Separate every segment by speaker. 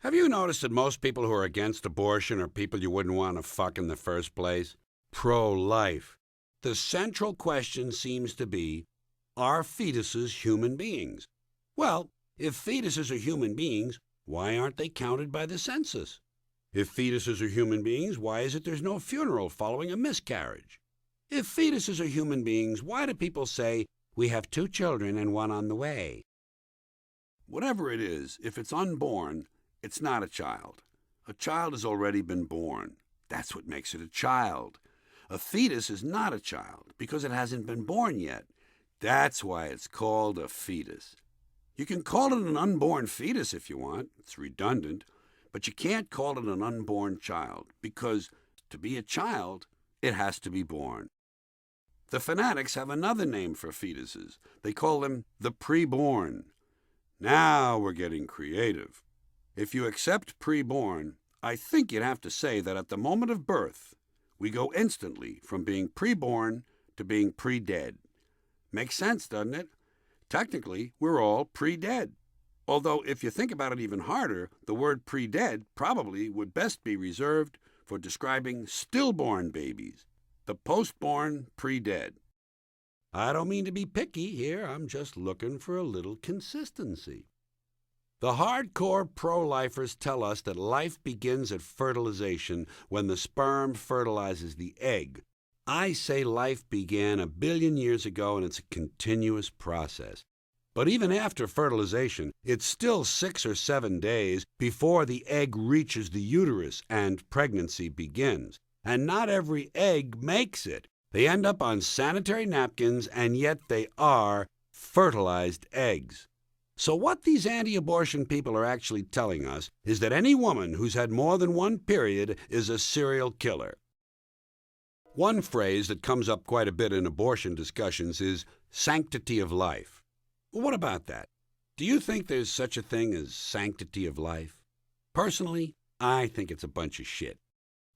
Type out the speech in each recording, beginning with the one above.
Speaker 1: Have you noticed that most people who are against abortion are people you wouldn't want to fuck in the first place? Pro-life. The central question seems to be, are fetuses human beings? Well, if fetuses are human beings, why aren't they counted by the census? If fetuses are human beings, why is it there's no funeral following a miscarriage? If fetuses are human beings, why do people say, we have 2 children and 1 on the way? Whatever it is, if it's unborn, it's not a child. A child has already been born. That's what makes it a child. A fetus is not a child because it hasn't been born yet. That's why it's called a fetus. You can call it an unborn fetus if you want. It's redundant. But you can't call it an unborn child because to be a child, it has to be born. The fanatics have another name for fetuses. They call them the preborn. Now we're getting creative. If you accept preborn, I think you'd have to say that at the moment of birth, we go instantly from being preborn to being pre-dead. Makes sense, doesn't it? Technically, we're all pre-dead. Although, if you think about it even harder, the word pre-dead probably would best be reserved for describing stillborn babies, the postborn pre-dead. I don't mean to be picky here, I'm just looking for a little consistency. The hardcore pro-lifers tell us that life begins at fertilization when the sperm fertilizes the egg. I say life began 1 billion years ago and it's a continuous process. But even after fertilization, it's still 6 or 7 days before the egg reaches the uterus and pregnancy begins. And not every egg makes it. They end up on sanitary napkins, and yet they are fertilized eggs. So what these anti-abortion people are actually telling us is that any woman who's had more than 1 period is a serial killer. One phrase that comes up quite a bit in abortion discussions is sanctity of life. Well, what about that? Do you think there's such a thing as sanctity of life? Personally, I think it's a bunch of shit.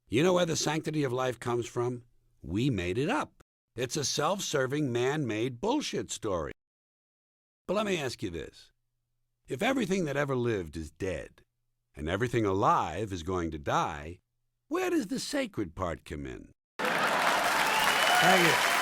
Speaker 1: You know where the sanctity of life comes from? We made it up. It's a self-serving, man-made bullshit story. But let me ask you this. If everything that ever lived is dead, and everything alive is going to die, where does the sacred part come in? Thank you.